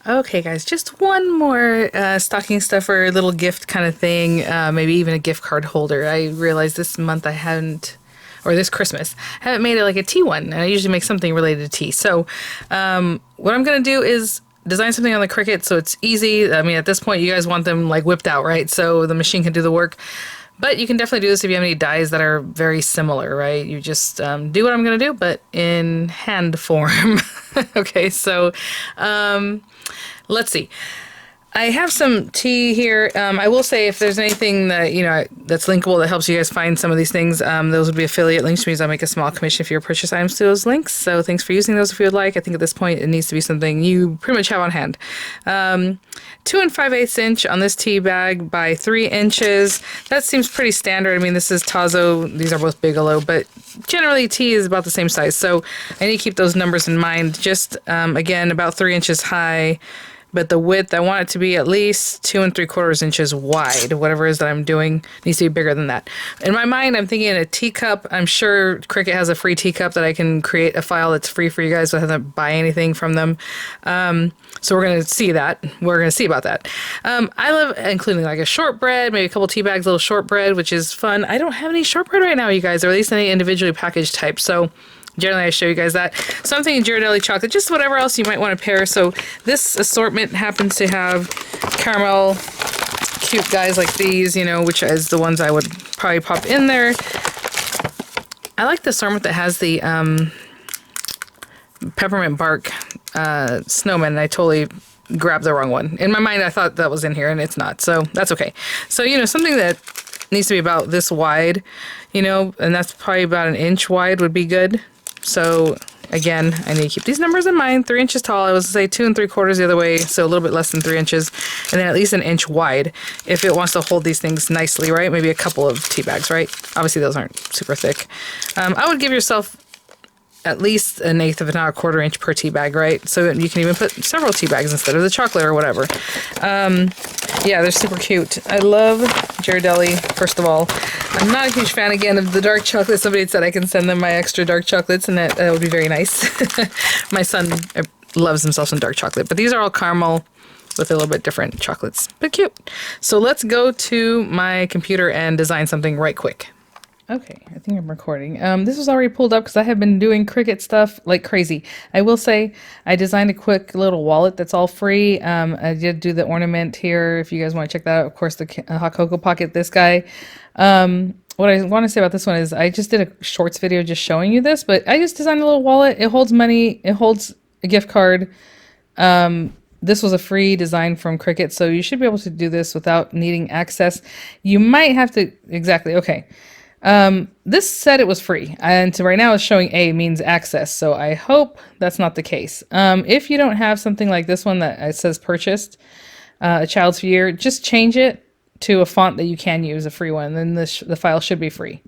Okay, guys, just one more stocking stuffer, little gift kind of thing, maybe even a gift card holder. I realized this month I hadn't, or this Christmas, haven't made it like a tea one, and I usually make something related to tea. So, what I'm gonna do is design something on the Cricut so it's easy. I mean, at this point, you guys want them like whipped out, right? So the machine can do the work. But you can definitely do this if you have any dies that are very similar, right? You just do what I'm going to do, but in hand form. Okay, so let's see. I have some tea here. I will say if there's anything that that's linkable that helps you guys find some of these things, those would be affiliate links, which means I'll make a small commission if you purchase items to those links. So thanks for using those if you would like. I think at this point it needs to be something you pretty much have on hand. 2 5/8 inch on this tea bag by 3 inches. That seems pretty standard. I mean, this is Tazo. These are both Bigelow, but generally tea is about the same size. So I need to keep those numbers in mind. Just again, about 3 inches high. But the width, I want it to be at least 2 3/4 inches wide. Whatever it is that I'm doing needs to be bigger than that. In my mind, I'm thinking a teacup. I'm sure Cricut has a free teacup that I can create a file that's free for you guys so I don't have to buy anything from them. So we're going to see that. We're going to see about that. I love including like a shortbread, maybe a couple tea bags, little shortbread, which is fun. I don't have any shortbread right now, you guys, or at least any individually packaged type. So generally, I show you guys that. Something in Ghirardelli chocolate, just whatever else you might want to pair. So this assortment happens to have caramel, cute guys like these, which is the ones I would probably pop in there. I like the assortment that has the peppermint bark snowman, and I totally grabbed the wrong one. In my mind, I thought that was in here, and it's not. So that's okay. So, something that needs to be about this wide, and that's probably about an inch wide would be good. So again, I need to keep these numbers in mind. 3 inches tall. I was say 2 3/4 the other way, so a little bit less than 3 inches, and then at least an inch wide if it wants to hold these things nicely, right? Maybe a couple of tea bags, right? Obviously, those aren't super thick. I would give yourself at least an eighth of an hour, 1/4 inch per tea bag, right? So you can even put several tea bags instead of the chocolate or whatever. Yeah, they're super cute. I love Ghirardelli, first of all. I'm not a huge fan, again, of the dark chocolate. Somebody had said I can send them my extra dark chocolates, and that would be very nice. My son loves himself some dark chocolate, but these are all caramel with a little bit different chocolates, but cute. So let's go to my computer and design something right quick. Okay, I think I'm recording. This was already pulled up because I have been doing Cricut stuff like crazy. I will say I designed a quick little wallet that's all free. I did do the ornament here if you guys want to check that out. Of course, the hot cocoa pocket, this guy. What I want to say about this one is I just did a shorts video just showing you this, but I just designed a little wallet. It holds money. It holds a gift card. This was a free design from Cricut, so you should be able to do this without needing access. You might have to, exactly, okay. This said it was free, and so right now it's showing A means access, so I hope that's not the case. If you don't have something like this one that it says purchased, a child's year, just change it to a font that you can use, a free one, then the file should be free.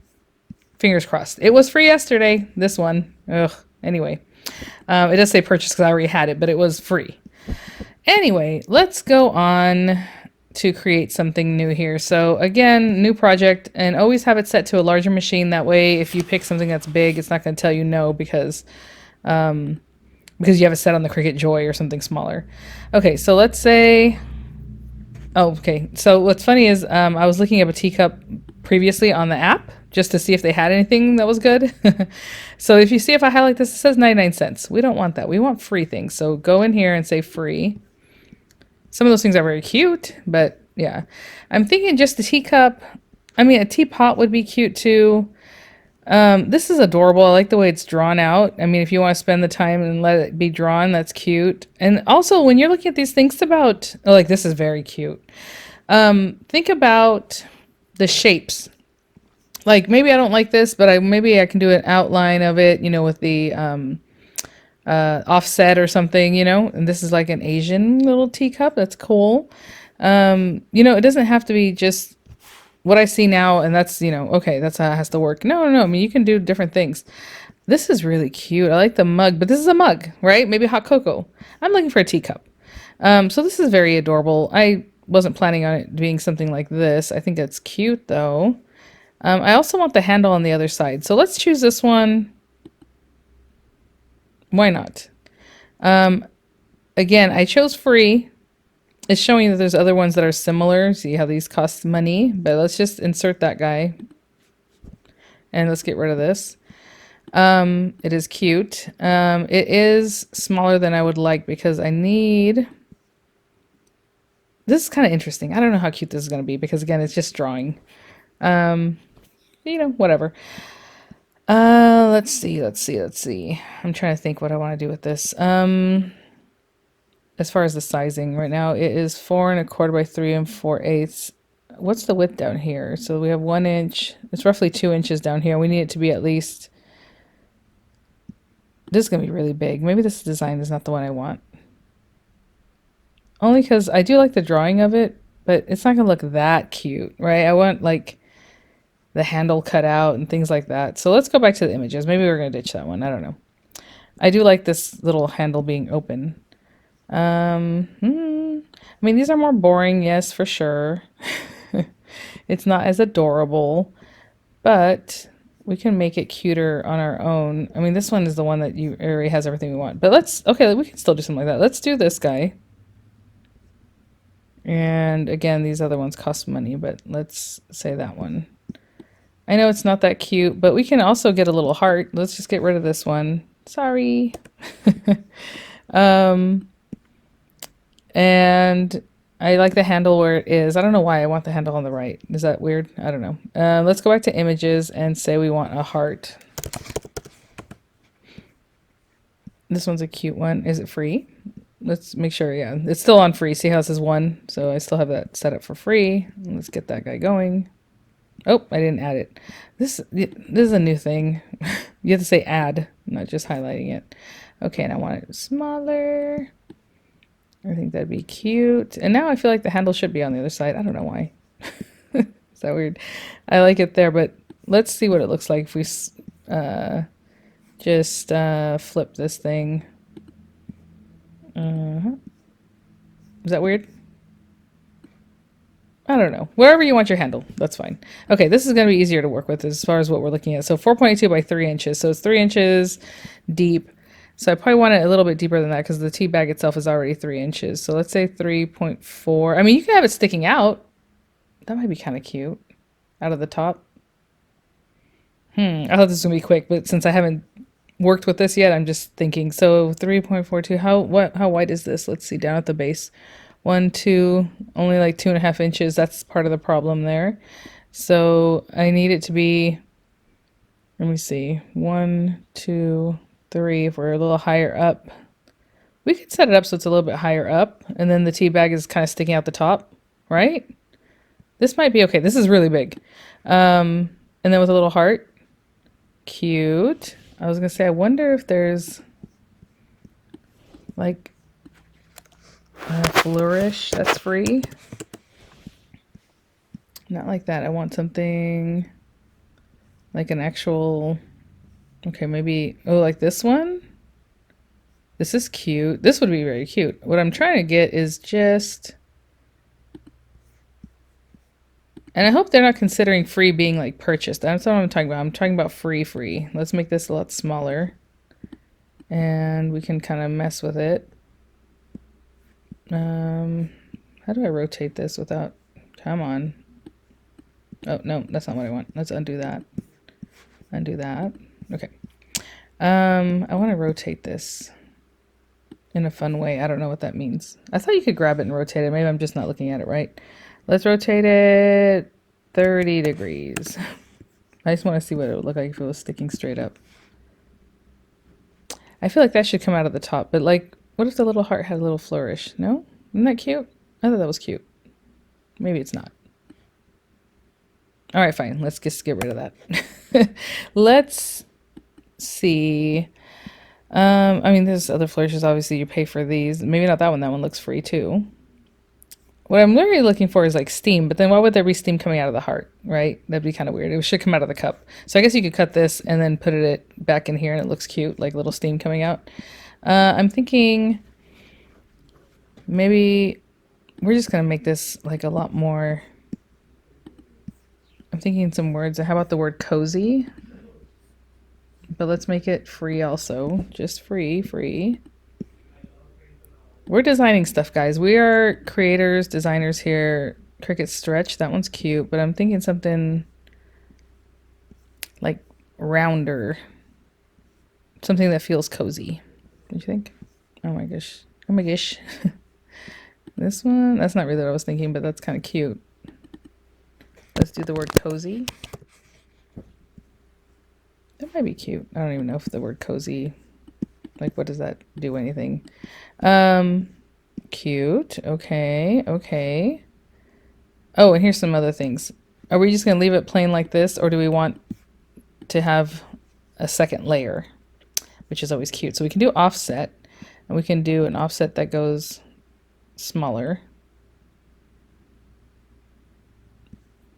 Fingers crossed. It was free yesterday, this one. Ugh. Anyway, it does say purchase because I already had it, but it was free. Anyway, let's go on to create something new here. So again, new project, and always have it set to a larger machine. That way, if you pick something that's big, it's not going to tell you no because you have it set on the Cricut Joy or something smaller. Okay, so let's say, oh, okay. So what's funny is I was looking up a teacup previously on the app just to see if they had anything that was good. So if you see if I highlight this, it says 99 cents. We don't want that. We want free things. So go in here and say free. Some of those things are very cute, but yeah. I'm thinking just a teacup. I mean, a teapot would be cute too. This is adorable. I like the way it's drawn out. I mean, if you want to spend the time and let it be drawn, that's cute. And also, when you're looking at these things about, oh, like this is very cute. Think about the shapes. Like maybe I don't like this, but maybe I can do an outline of it, with the offset or something, and this is like an Asian little teacup. That's cool. It doesn't have to be just what I see now and that's, okay, that's how it has to work. No, I mean, you can do different things. This is really cute. I like the mug, but this is a mug, right? Maybe hot cocoa. I'm looking for a teacup. So this is very adorable. I wasn't planning on it being something like this. I think it's cute though. I also want the handle on the other side. So let's choose this one. Why not? again, I chose free. It's showing that there's other ones that are similar. See how these cost money, but let's just insert that guy. And let's get rid of this. It is cute. It is smaller than I would like because I need... This is kind of interesting. I don't know how cute this is going to be because, again, it's just drawing. You know, whatever. Let's see. I'm trying to think what I want to do with this. As far as the sizing, right now it is 4 1/4 by 3 4/8. What's the width down here? So we have 1 inch. It's roughly 2 inches down here. We need it to be at least... This is going to be really big. Maybe this design is not the one I want. Only because I do like the drawing of it, but it's not going to look that cute, right? I want like the handle cut out and things like that. So let's go back to the images. Maybe we're going to ditch that one. I don't know. I do like this little handle being open. I mean, these are more boring, yes, for sure. It's not as adorable, but we can make it cuter on our own. I mean, this one is the one that already has everything we want. But okay, we can still do something like that. Let's do this guy. And again, these other ones cost money, but let's say that one. I know it's not that cute, but we can also get a little heart. Let's just get rid of this one. Sorry. And I like the handle where it is. I don't know why I want the handle on the right. Is that weird? I don't know. Let's go back to images and say we want a heart. This one's a cute one. Is it free? Let's make sure. Yeah, it's still on free. See how it says 1? So I still have that set up for free. Let's get that guy going. Oh, I didn't add it. This is a new thing. You have to say add, not just highlighting it. Okay, and I want it smaller. I think that'd be cute. And now I feel like the handle should be on the other side. I don't know why. Is that weird? I like it there, but let's see what it looks like if we just flip this thing. Is that weird? I don't know. Wherever you want your handle, that's fine. Okay, this is going to be easier to work with as far as what we're looking at. So 4.82 by 3 inches. So it's 3 inches deep. So I probably want it a little bit deeper than that because the tea bag itself is already 3 inches. So let's say 3.4. I mean, you can have it sticking out. That might be kind of cute. Out of the top. I thought this was going to be quick, but since I haven't worked with this yet, I'm just thinking. So 3.42. How wide is this? Let's see, down at the base. 1, 2, only like 2.5 inches. That's part of the problem there. So I need it to be, let me see, 1, 2, 3. If we're a little higher up, we could set it up so it's a little bit higher up, and then the tea bag is kind of sticking out the top, right? This might be okay. This is really big. And then with a little heart. Cute. I was gonna say, I wonder if there's like a flourish that's free. Not like that. I want something like an actual, okay, maybe, oh, like this one. This is cute. This would be very cute. What I'm trying to get is just, and I hope they're not considering free being like purchased. That's what I'm talking about. I'm talking about free. Let's make this a lot smaller. And we can kind of mess with it. How do I rotate this without, come on. Oh, no, that's not what I want. Let's undo that. Undo that. Okay. I want to rotate this in a fun way. I don't know what that means. I thought you could grab it and rotate it. Maybe I'm just not looking at it right. Let's rotate it 30 degrees. I just want to see what it would look like if it was sticking straight up. I feel like that should come out of the top, but like, what if the little heart had a little flourish? No? Isn't that cute? I thought that was cute. Maybe it's not. All right, fine. Let's just get rid of that. Let's see. I mean, there's other flourishes. Obviously, you pay for these. Maybe not that one. That one looks free too. What I'm really looking for is like steam, but then why would there be steam coming out of the heart, right? That'd be kind of weird. It should come out of the cup. So I guess you could cut this and then put it back in here and it looks cute, like little steam coming out. I'm thinking maybe we're just going to make this like a lot more. I'm thinking some words. How about the word cozy? But let's make it free also. Just free. We're designing stuff, guys. We are creators, designers here. Cricut stretch, that one's cute, but I'm thinking something like rounder. Something that feels cozy. What do you think? Oh my gosh. Oh my gosh. This one, that's not really what I was thinking, but that's kind of cute. Let's do the word cozy. That might be cute. I don't even know if the word cozy, like what does that do anything? Cute. Okay, okay. Oh, and here's some other things. Are we just going to leave it plain like this, or do we want to have a second layer, which is always cute? So we can do offset, and we can do an offset that goes smaller.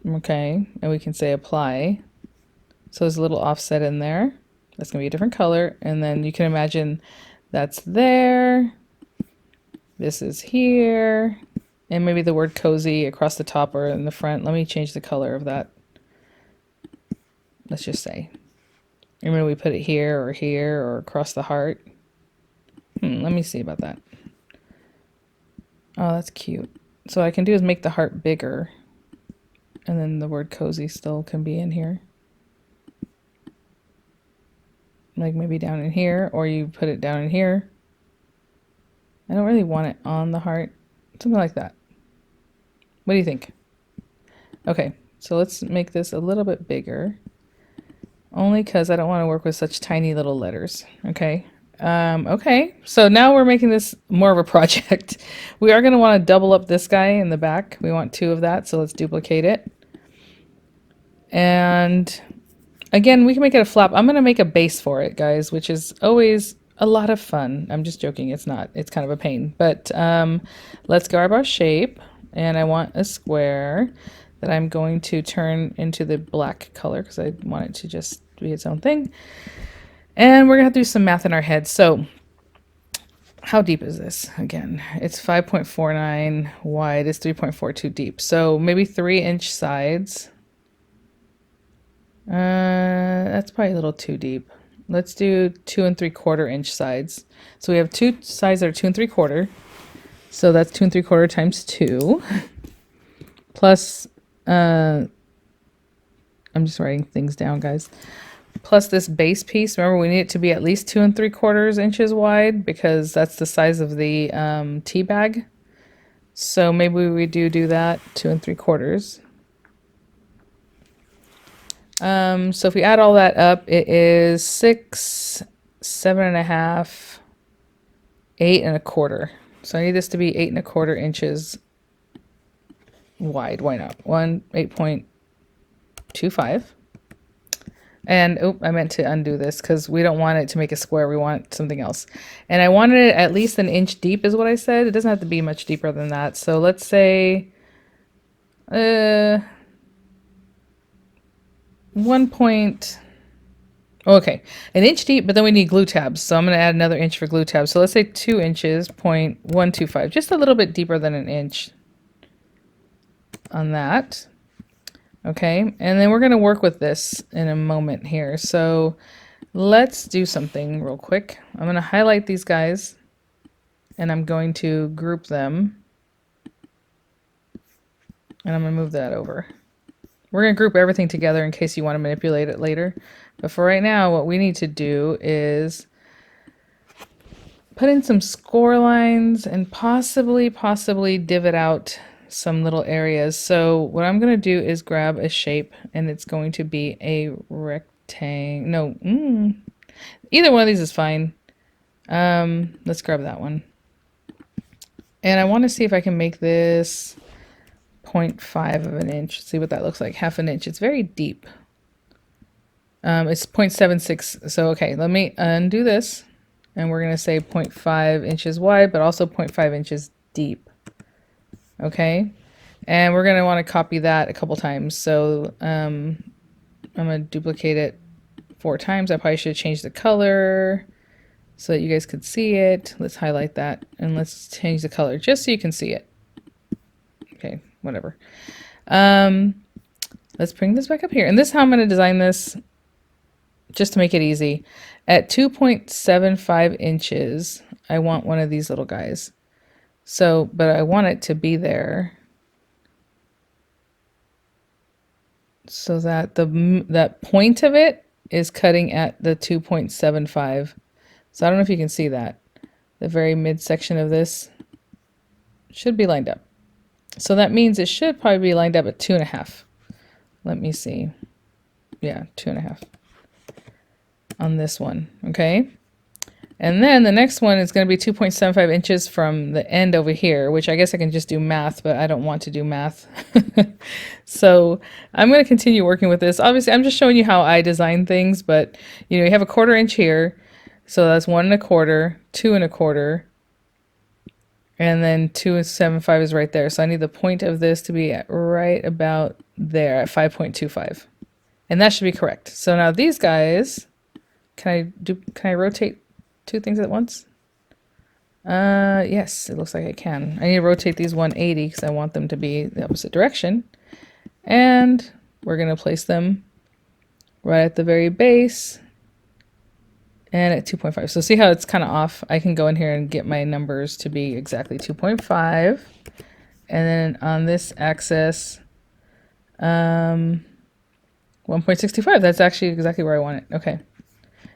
Okay, and we can say apply. So there's a little offset in there. That's going to be a different color, and then you can imagine that's there. This is here. And maybe the word cozy across the top or in the front. Let me change the color of that. Let's just say. Maybe we put it here or across the heart. Let me see about that. Oh, that's cute. So what I can do is make the heart bigger. And then the word cozy still can be in here. Like maybe down in here, or you put it down in here. I don't really want it on the heart. Something like that. What do you think? Okay, so let's make this a little bit bigger. Only because I don't want to work with such tiny little letters. Okay. Okay, so now we're making this more of a project. We are going to want to double up this guy in the back. We want 2 of that, so let's duplicate it. And again, we can make it a flap. I'm going to make a base for it, guys, which is always a lot of fun. I'm just joking. It's not. It's kind of a pain. But let's grab our shape. And I want a square that I'm going to turn into the black color because I want it to just be its own thing. And we're going to have to do some math in our head. So how deep is this? Again, it's 5.49 wide. It's 3.42 deep. So maybe 3-inch sides. That's probably a little too deep. Let's do 2 3/4 inch sides. So we have 2 sides that are 2 3/4. So that's 2 3/4 times 2. Plus, I'm just writing things down, guys. Plus this base piece. Remember, we need it to be at least 2 3/4 inches wide because that's the size of the tea bag. So maybe we do that 2 3/4. So if we add all that up, it is 6, 7.5, 8 1/4. So I need this to be 8 1/4 inches wide. Why not? 8.25. And oh, I meant to undo this because we don't want it to make a square. We want something else. And I wanted it at least 1 inch deep is what I said. It doesn't have to be much deeper than that. So let's say 1 point. Okay, 1 inch deep, but then we need glue tabs. So I'm going to add another inch for glue tabs. So let's say 2 inches, 0.125, just a little bit deeper than 1 inch on that. Okay, and then we're going to work with this in a moment here. So let's do something real quick. I'm going to highlight these guys and I'm going to group them. And I'm going to move that over. We're going to group everything together in case you want to manipulate it later. But for right now, what we need to do is put in some score lines and possibly divot out some little areas. So what I'm going to do is grab a shape, and it's going to be a rectangle. No, either one of these is fine. Let's grab that one. And I want to see if I can make this 0.5 of an inch. See what that looks like. 1/2 inch. It's very deep. It's 0.76. So, okay, let me undo this. And we're going to say 0.5 inches wide, but also 0.5 inches deep. Okay. And we're going to want to copy that a couple times. So I'm going to duplicate it 4 times. I probably should change the color so that you guys could see it. Let's highlight that and let's change the color just so you can see it. Okay, whatever. Let's bring this back up here. And this is how I'm going to design this just to make it easy. At 2.75 inches, I want one of these little guys. So, but I want it to be there so that that point of it is cutting at the 2.75. So I don't know if you can see that. The very midsection of this should be lined up. So that means it should probably be lined up at 2.5. Let me see. Yeah, 2.5 on this one. Okay. And then the next one is going to be 2.75 inches from the end over here, which I guess I can just do math, but I don't want to do math. So I'm going to continue working with this. Obviously, I'm just showing you how I design things, but you have a 1/4 inch here. So that's 1.25, 2.25, and then 2.75 is right there. So I need the point of this to be at right about there at 5.25. And that should be correct. So now these guys, can I rotate 2 things at once? Yes, it looks like I can. I need to rotate these 180 because I want them to be the opposite direction. And we're going to place them right at the very base and at 2.5. So see how it's kind of off? I can go in here and get my numbers to be exactly 2.5. And then on this axis, 1.65. That's actually exactly where I want it. Okay.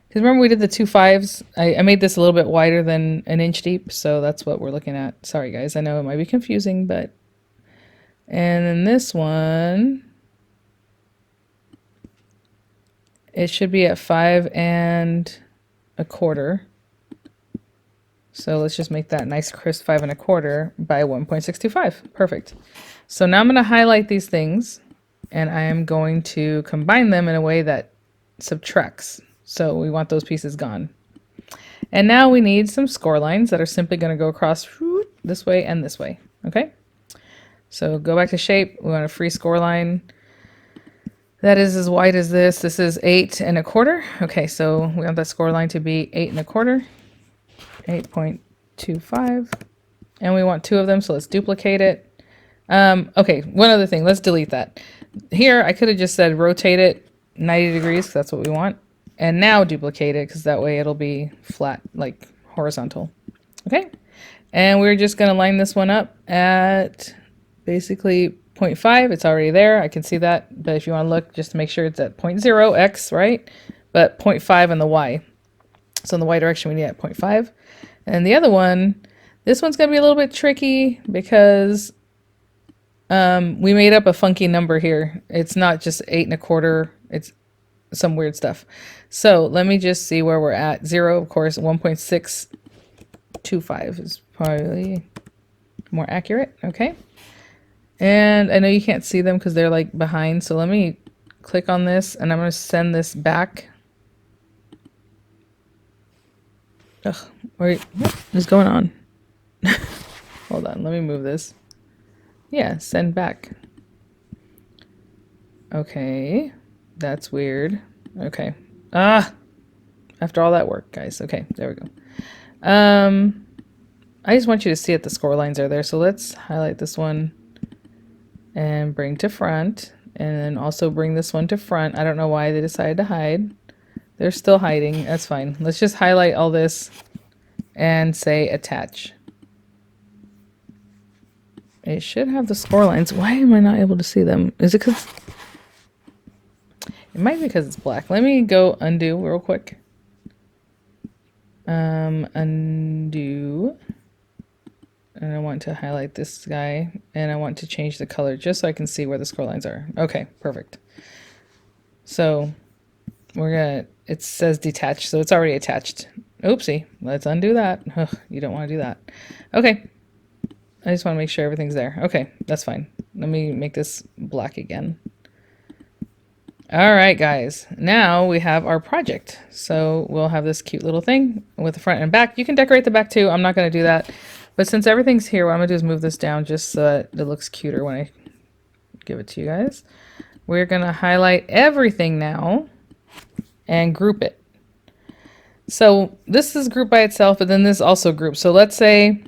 Because remember we did the 2 5s. I made this a little bit wider than 1 inch deep, so that's what we're looking at. Sorry guys, I know it might be confusing, but... And then this one, it should be at 5.25. So let's just make that nice crisp 5.25 by 1.65. Perfect. So now I'm going to highlight these things, and I am going to combine them in a way that subtracts. So we want those pieces gone. And now we need some score lines that are simply going to go across this way and this way. Okay. So go back to shape. We want a free score line that is as wide as this. This is 8.25. Okay. So we want that score line to be 8.25, 8.25, and we want 2 of them. So let's duplicate it. Okay. One other thing. Let's delete that. Here, I could have just said rotate it 90 degrees. 'Cause that's what we want. And now duplicate it because that way it'll be flat, like horizontal. Okay. And we're just going to line this one up at basically 0.5. It's already there. I can see that. But if you want to look, just to make sure it's at 0.0 x, right? But 0.5 on the y. So in the y direction, we need at 0.5. And the other one, this one's going to be a little bit tricky because we made up a funky number here. It's not just 8.25. It's some weird stuff. So let me just see where we're at. 0, of course, 1.625 is probably more accurate. Okay. And I know you can't see them because they're like behind. So let me click on this and I'm going to send this back. Ugh, wait, what is going on? Hold on, let me move this. Yeah, send back. Okay. That's weird. Okay. After all that work, guys. Okay, there we go. I just want you to see it. The score lines are there. So let's highlight this one and bring to front, and then also bring this one to front. I don't know why they decided to hide. They're still hiding. That's fine. Let's just highlight all this and say attach. It should have the score lines. Why am I not able to see them? Is it because... It might be because it's black. Let me go undo real quick. Undo. And I want to highlight this guy. And I want to change the color just so I can see where the scroll lines are. Okay, perfect. So we're going to... It says detached, so it's already attached. Oopsie. Let's undo that. Ugh, you don't want to do that. Okay. I just want to make sure everything's there. Okay, that's fine. Let me make this black again. All right, guys, now we have our project. So we'll have this cute little thing with the front and back. You can decorate the back too. I'm not going to do that. But since everything's here, what I'm going to do is move this down just so that it looks cuter when I give it to you guys. We're going to highlight everything now and group it. So this is grouped by itself, but then this also groups. So let's say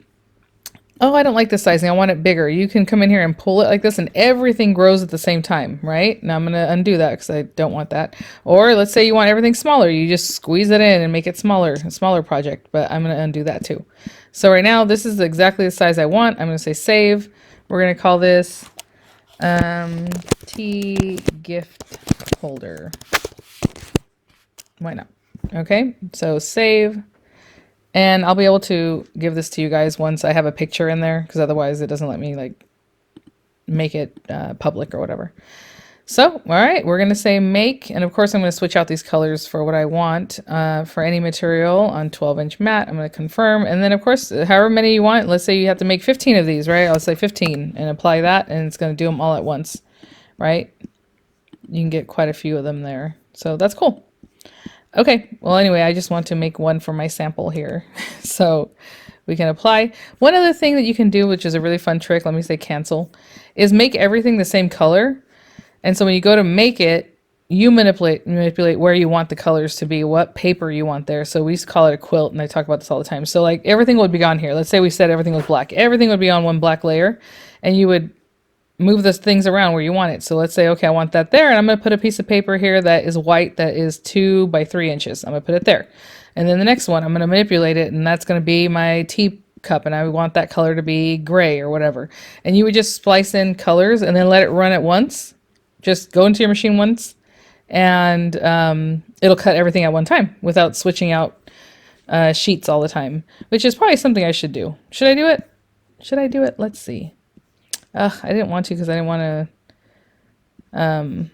oh, I don't like this sizing. I want it bigger. You can come in here and pull it like this and everything grows at the same time, right? Now I'm going to undo that because I don't want that. Or let's say you want everything smaller. You just squeeze it in and make it smaller, a smaller project, but I'm going to undo that too. So right now this is exactly the size I want. I'm going to say save. We're going to call this tea gift holder. Why not? Okay, so save. And I'll be able to give this to you guys once I have a picture in there, because otherwise it doesn't let me like make it public or whatever. So, all right, we're going to say make. And of course, I'm going to switch out these colors for what I want for any material on 12-inch mat. I'm going to confirm. And then, of course, however many you want. Let's say you have to make 15 of these, right? I'll say 15 and apply that. And it's going to do them all at once, right? You can get quite a few of them there. So that's cool. Okay, well, anyway, I just want to make one for my sample here. So we can apply. One other thing that you can do, which is a really fun trick, let me say cancel, is make everything the same color. And so when you go to make it, you manipulate where you want the colors to be, what paper you want there. So we used to call it a quilt, and I talk about this all the time. So like everything would be on here. Let's say we said everything was black. Everything would be on one black layer, and you would move those things around where you want it. So let's say, okay, I want that there, and I'm going to put a piece of paper here that is white, that is 2 by 3 inches. I'm going to put it there. And then the next one, I'm going to manipulate it, and that's going to be my teacup, and I want that color to be gray or whatever. And you would just splice in colors and then let it run at once. Just go into your machine once, and it'll cut everything at one time without switching out sheets all the time, which is probably something I should do. Should I do it? Should I do it? Let's see. I didn't want to because I didn't want to,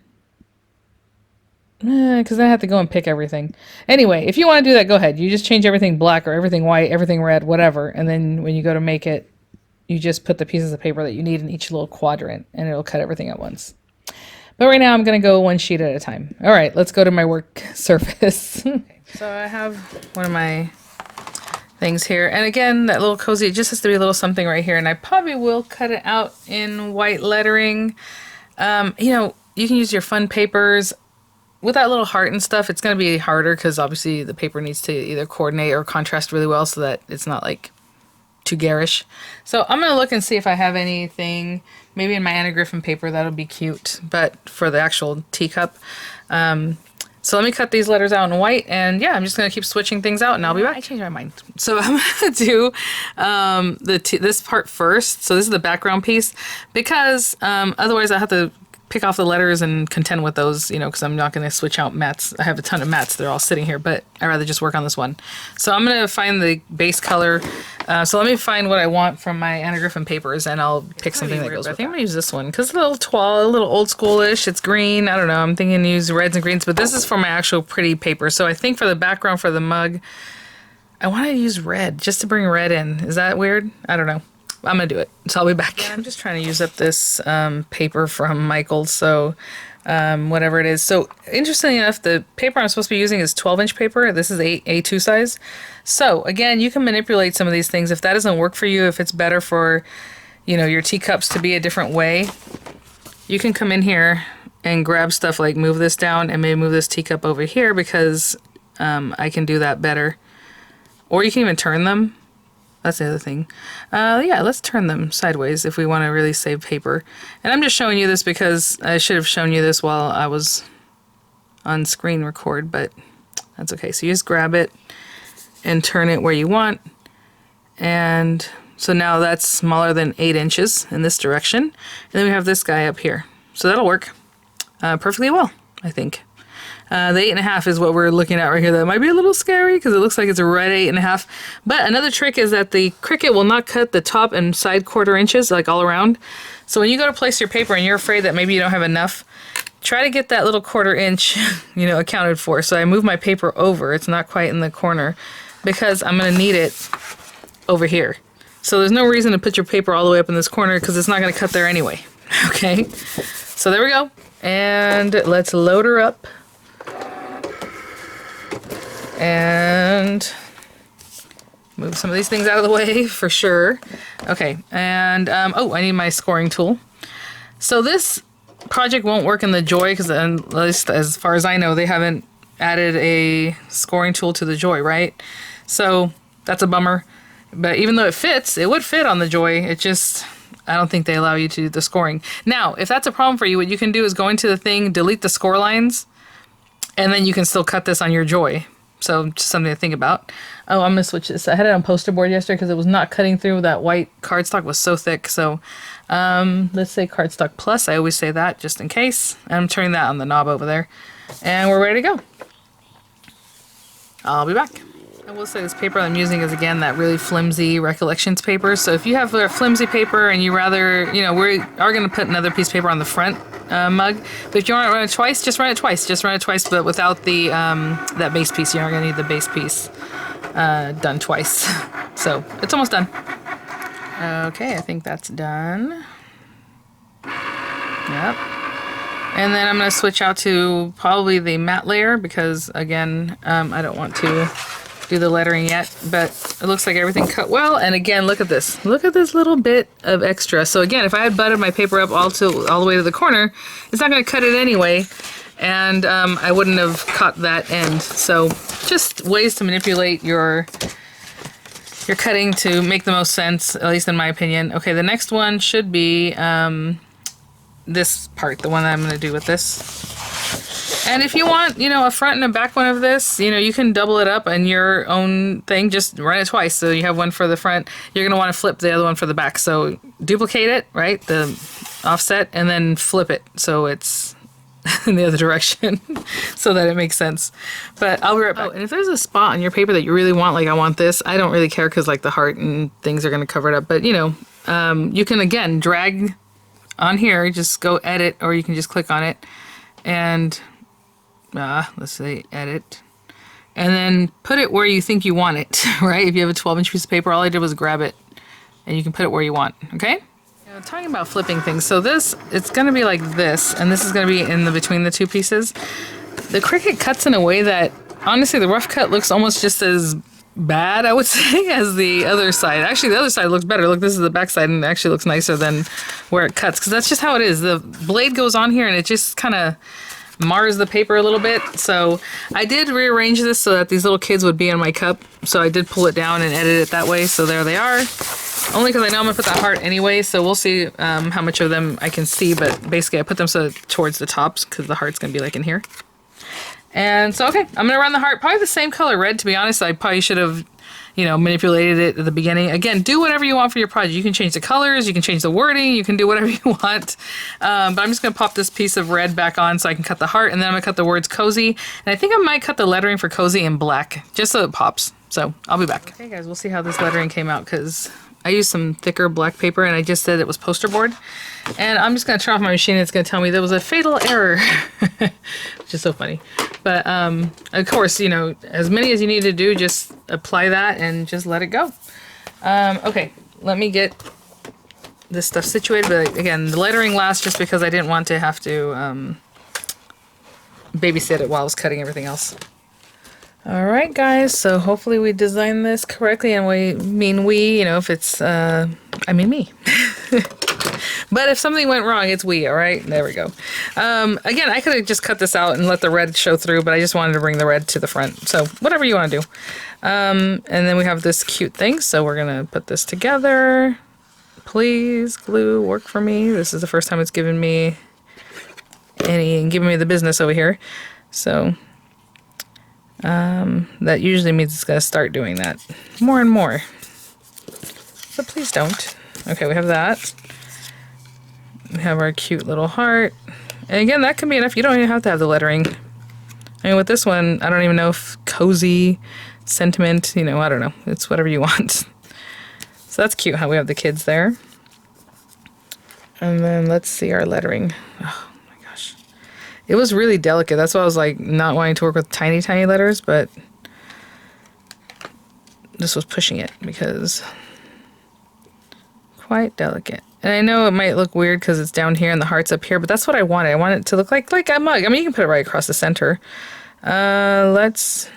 because I have to go and pick everything. Anyway, if you want to do that, go ahead. You just change everything black or everything white, everything red, whatever. And then when you go to make it, you just put the pieces of paper that you need in each little quadrant, and it'll cut everything at once. But right now I'm going to go one sheet at a time. All right, let's go to my work surface. So I have one of my things here, and again, that little cozy, it just has to be a little something right here, and I probably will cut it out in white lettering. You know, you can use your fun papers. With that little heart and stuff, it's going to be harder because obviously the paper needs to either coordinate or contrast really well so that it's not like too garish. So I'm going to look and see if I have anything maybe in my anagriffin paper that'll be cute, but for the actual teacup. So let me cut these letters out in white, and yeah, I'm just going to keep switching things out, and I'll be back. I changed my mind. So I'm going to do this part first. So this is the background piece, because otherwise I have to pick off the letters and contend with those, you know, because I'm not going to switch out mats. I have a ton of mats. They're all sitting here, but I'd rather just work on this one. So I'm going to find the base color. So let me find what I want from my anagriffin papers, and I'll pick something that goes with it. I think I'm going to use this one because it's a little toile, a little old schoolish. It's green. I don't know. I'm thinking to use reds and greens, but this is for my actual pretty paper. So I think for the background for the mug, I want to use red just to bring red in. Is that weird? I don't know. I'm going to do it. So I'll be back. Yeah, I'm just trying to use up this paper from Michael's. So whatever it is. So interestingly enough, the paper I'm supposed to be using is 12-inch paper. This is A2 size. So again, you can manipulate some of these things. If that doesn't work for you, if it's better for, you know, your teacups to be a different way, you can come in here and grab stuff like move this down and maybe move this teacup over here because I can do that better. Or you can even turn them. That's the other thing. Yeah, let's turn them sideways if we want to really save paper. And I'm just showing you this because I should have shown you this while I was on screen record, but that's okay. So you just grab it and turn it where you want. And so now that's smaller than 8 inches in this direction. And then we have this guy up here. So that'll work perfectly well, I think. The 8.5 is what we're looking at right here. That might be a little scary because it looks like it's a red 8.5. But another trick is that the Cricut will not cut the top and side 1/4 inches like all around. So when you go to place your paper and you're afraid that maybe you don't have enough, try to get that little 1/4 inch, you know, accounted for. So I move my paper over. It's not quite in the corner because I'm going to need it over here. So there's no reason to put your paper all the way up in this corner because it's not going to cut there anyway. Okay, so there we go. And let's load her up. And move some of these things out of the way for sure. Okay, and oh, I need my scoring tool. So this project won't work in the Joy because at least as far as I know, they haven't added a scoring tool to the Joy, right? So that's a bummer. But even though it fits, it would fit on the Joy. It just, I don't think they allow you to do the scoring. Now, if that's a problem for you, what you can do is go into the thing, delete the score lines, and then you can still cut this on your Joy. So just something to think about. Oh, I'm going to switch this. I had it on poster board yesterday because it was not cutting through. That white cardstock was so thick. So let's say cardstock plus. I always say that just in case. And I'm turning that on the knob over there. And we're ready to go. I'll be back. I will say this paper I'm using is, again, that really flimsy Recollections paper. So if you have a flimsy paper and you rather, you know, we are going to put another piece of paper on the front mug. But if you want to run it twice, just run it twice. Just run it twice, but without the that base piece. You aren't going to need the base piece done twice. So it's almost done. Okay, I think that's done. Yep. And then I'm going to switch out to probably the matte layer because, again, I don't want to do the lettering yet, but it looks like everything cut well. And again, look at this. Look at this little bit of extra. So again, if I had butted my paper up all the way to the corner, it's not going to cut it anyway, and I wouldn't have caught that end. So just ways to manipulate your cutting to make the most sense, at least in my opinion. Okay, the next one should be this part, the one that I'm going to do with this. And if you want, you know, a front and a back one of this, you know, you can double it up in your own thing. Just run it twice. So you have one for the front. You're going to want to flip the other one for the back. So duplicate it, right? The offset, and then flip it so it's in the other direction so that it makes sense. But I'll be right back. Oh, and if there's a spot on your paper that you really want, like I want this, I don't really care because like the heart and things are going to cover it up. But, you know, you can, again, drag on here, just go edit, or you can just click on it and let's say edit, and then put it where you think you want it, right? If you have a 12-inch piece of paper, all I did was grab it and you can put it where you want, okay? Now, talking about flipping things, so this, it's going to be like this, and this is going to be in the between the two pieces. The Cricut cuts in a way that, honestly, the rough cut looks almost just as bad, I would say, as the other side. Actually, the other side looks better. Look, this is the back side, and it actually looks nicer than where it cuts, because that's just how it is. The blade goes on here, and it just kind of mars the paper a little bit. So I did rearrange this so that these little kids would be in my cup. So I did pull it down and edit it that way. So there they are. Only because I know I'm going to put that heart anyway. So we'll see how much of them I can see. But basically I put them so towards the tops because the heart's going to be like in here. And so, okay, I'm going to run the heart. Probably the same color red, to be honest. I probably should have, you know, manipulated it at the beginning. Again, do whatever you want for your project. You can change the colors, you can change the wording, you can do whatever you want. But I'm just going to pop this piece of red back on so I can cut the heart, and then I'm going to cut the words cozy. And I think I might cut the lettering for cozy in black, just so it pops. So I'll be back. Okay, guys, we'll see how this lettering came out, because I used some thicker black paper, and I just said it was poster board. And I'm just going to turn off my machine, and it's going to tell me there was a fatal error, which is so funny. But, of course, you know, as many as you need to do, just apply that and just let it go. Okay, let me get this stuff situated. But, again, the lettering last just because I didn't want to have to babysit it while I was cutting everything else. All right, guys, so hopefully we designed this correctly, and we, you know, if it's, I mean me. But if something went wrong, it's we, all right? There we go. Again, I could have just cut this out and let the red show through, but I just wanted to bring the red to the front. So whatever you want to do. And then we have this cute thing, so we're going to put this together. Please, glue, work for me. This is the first time it's given me giving me the business over here. So that usually means it's going to start doing that more and more. But please don't. Okay, we have that. We have our cute little heart. And again, that can be enough. You don't even have to have the lettering. I mean, with this one, I don't even know if cozy, sentiment, you know, I don't know. It's whatever you want. So that's cute how we have the kids there. And then let's see our lettering. Oh my gosh. It was really delicate. That's why I was like not wanting to work with tiny, tiny letters, but this was pushing it because quite delicate. And I know it might look weird because it's down here and the heart's up here, but that's what I wanted. I want it to look like a mug. I mean, you can put it right across the center. Let's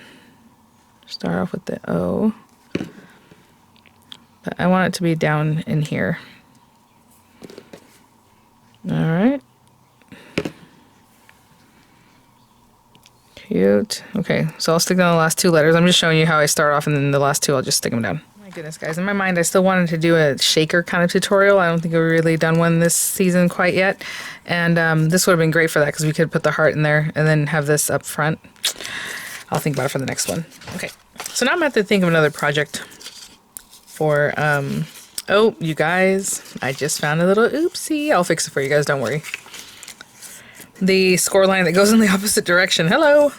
start off with the O. But I want it to be down in here. All right. Cute. Okay, so I'll stick down the last two letters. I'm just showing you how I start off, and then the last two I'll just stick them down. Oh my Goodness, guys, in my mind I still wanted to do a shaker kind of tutorial. I don't think we've really done one this season quite yet, and this would have been great for that because we could put the heart in there and then have this up front. I'll think about it for the next one. Okay, so now I'm going to have to think of another project for oh, you guys, I just found a little oopsie. I'll fix it for you guys, don't worry. The score line that goes in the opposite direction. Hello.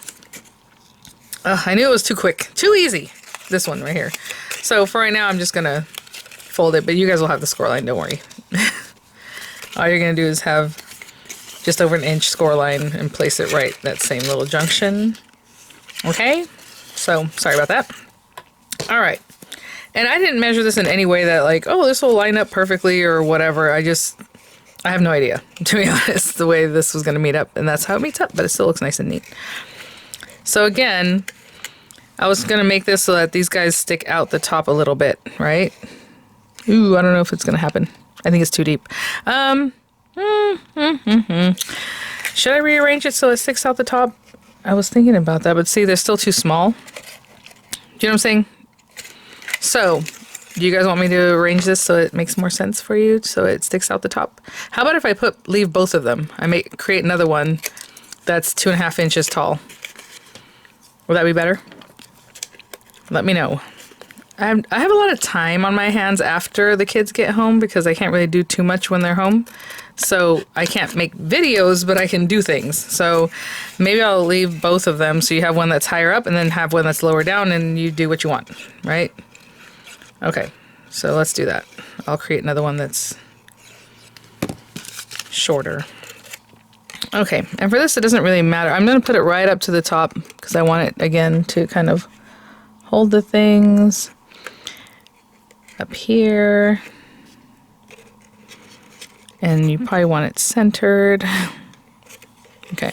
I knew it was too quick, too easy. This one right here. So for right now, I'm just gonna fold it, but you guys will have the score line, don't worry. All you're gonna do is have just over 1 inch score line and place it right that same little junction. Okay, so sorry about that. All right, and I didn't measure this in any way that like, oh, this will line up perfectly or whatever. I have no idea, to be honest, the way this was gonna meet up, and that's how it meets up, but it still looks nice and neat. So again, I was going to make this so that these guys stick out the top a little bit, right? Ooh, I don't know if it's going to happen. I think it's too deep. Should I rearrange it so it sticks out the top? I was thinking about that, but see, they're still too small. Do you know what I'm saying? So, do you guys want me to arrange this so it makes more sense for you, so it sticks out the top? How about if I leave both of them? I create another one that's 2.5 inches tall. Will that be better? Let me know. I have a lot of time on my hands after the kids get home because I can't really do too much when they're home. So I can't make videos, but I can do things. So maybe I'll leave both of them so you have one that's higher up and then have one that's lower down and you do what you want, right? Okay, so let's do that. I'll create another one that's shorter. Okay, and for this it doesn't really matter. I'm going to put it right up to the top because I want it, again, to kind of hold the things up here. And you probably want it centered. Okay.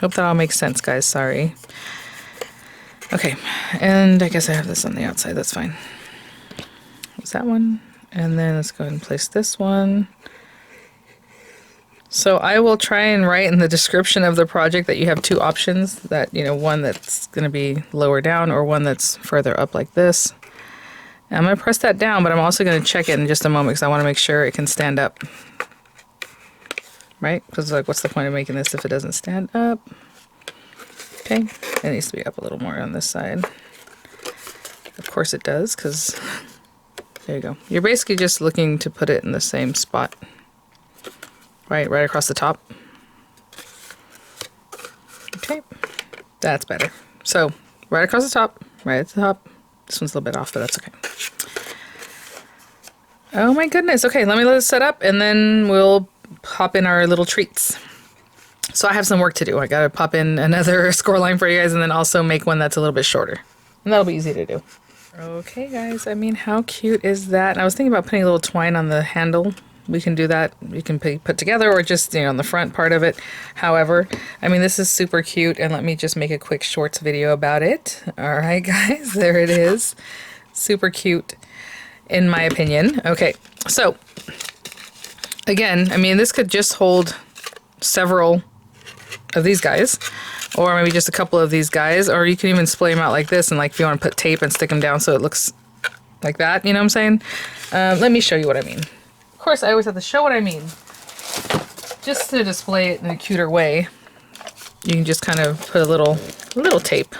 Hope that all makes sense, guys. Sorry. Okay, and I guess I have this on the outside. That's fine. What's that one? And then let's go ahead and place this one. So I will try and write in the description of the project that you have two options, that, you know, one that's going to be lower down or one that's further up like this. And I'm going to press that down, but I'm also going to check it in just a moment because I want to make sure it can stand up. Right? Because, like, what's the point of making this if it doesn't stand up? Okay. It needs to be up a little more on this side. Of course it does, because there you go. You're basically just looking to put it in the same spot. Right across the top. Okay, that's better. So, right across the top, right at the top. This one's a little bit off, but that's okay. Oh my goodness. Okay, let it set up, and then we'll pop in our little treats. So I have some work to do. I gotta pop in another score line for you guys, and then also make one that's a little bit shorter. And that'll be easy to do. Okay, guys, I mean, how cute is that? And I was thinking about putting a little twine on the handle. We can do that. You can put together or just, you know, on the front part of it. However, I mean, this is super cute, and let me just make a quick shorts video about it. All right, guys, there it is. Super cute, in my opinion. Okay, so again, I mean, this could just hold several of these guys, or maybe just a couple of these guys, or you can even splay them out like this, and like if you want to put tape and stick them down so it looks like that, you know what I'm saying? Let me show you what I mean. Of course, I always have to show what I mean. Just to display it in a cuter way, you can just kind of put a little tape,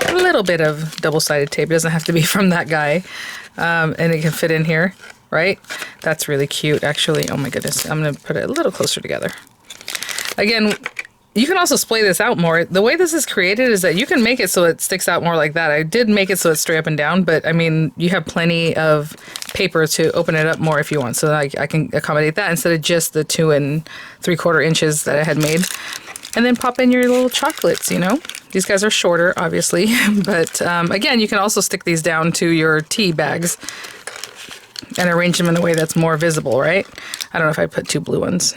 a little bit of double-sided tape. It doesn't have to be from that guy, and it can fit in here, right? That's really cute, actually. Oh my goodness, I'm gonna put it a little closer together. Again, you can also splay this out more. The way this is created is that you can make it so it sticks out more like that. I did make it so it's straight up and down, but I mean, you have plenty of paper to open it up more if you want. So I can accommodate that instead of just the 2 3/4 inches that I had made. And then pop in your little chocolates, you know. These guys are shorter, obviously, but again, you can also stick these down to your tea bags and arrange them in a way that's more visible, right? I don't know if I put 2 blue ones.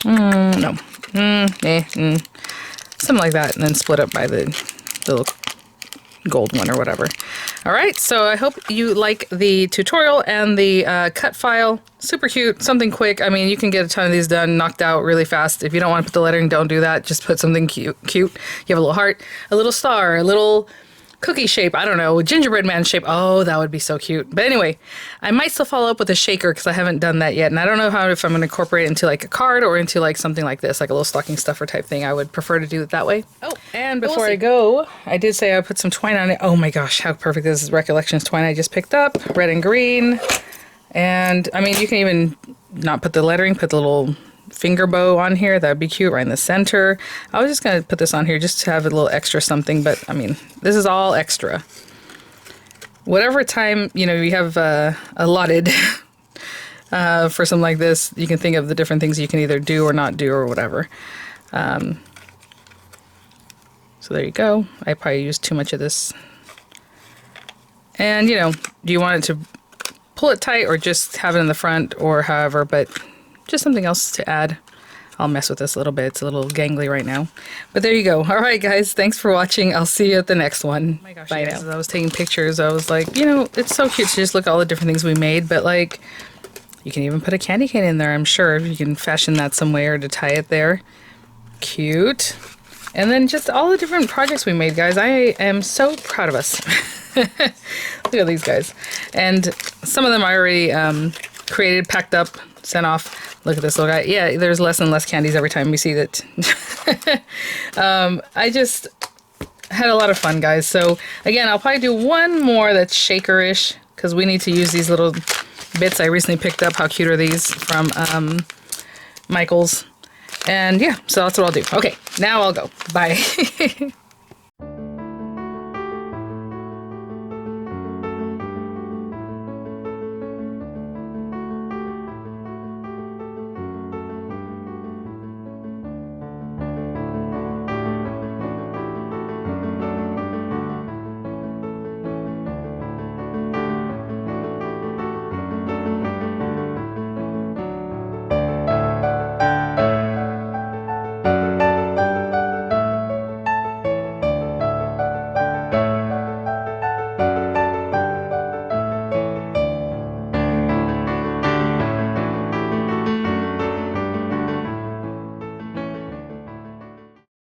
No. Something like that, and then split up by the little gold one or whatever. All right, so I hope you like the tutorial and the cut file. Super cute, something quick. I mean, you can get a ton of these done, knocked out really fast. If you don't want to put the lettering, don't do that. Just put something cute. You have a little heart, a little star, a little cookie shape. I don't know, gingerbread man shape. Oh, that would be so cute. But anyway, I might still follow up with a shaker because I haven't done that yet. And I don't know if I'm going to incorporate it into like a card or into like something like this, like a little stocking stuffer type thing. I would prefer to do it that way. Oh, and before I go, I did say I put some twine on it. Oh my gosh, how perfect this is. Recollections twine I just picked up, red and green. And I mean, you can even not put the lettering, put the little finger bow on here. That would be cute right in the center. I was just going to put this on here just to have a little extra something, but I mean, this is all extra. Whatever time, you know, you have allotted for something like this, you can think of the different things you can either do or not do or whatever. So there you go. I probably used too much of this. And, you know, do you want it to pull it tight or just have it in the front or however, but just something else to add. I'll mess with this a little bit. It's a little gangly right now. But there you go. All right, guys. Thanks for watching. I'll see you at the next one. Oh my gosh, bye now. As I was taking pictures, I was like, you know, it's so cute to just look at all the different things we made. But, like, you can even put a candy cane in there, I'm sure. You can fashion that some way or to tie it there. Cute. And then just all the different projects we made, guys. I am so proud of us. Look at these guys. And some of them I already created, packed up, sent off. Look at this little guy. Yeah, there's less and less candies every time we see that. I just had a lot of fun, guys. So again, I'll probably do one more that's shaker-ish because we need to use these little bits I recently picked up. How cute are these from Michael's? And yeah, so that's what I'll do. Okay, now I'll go. Bye.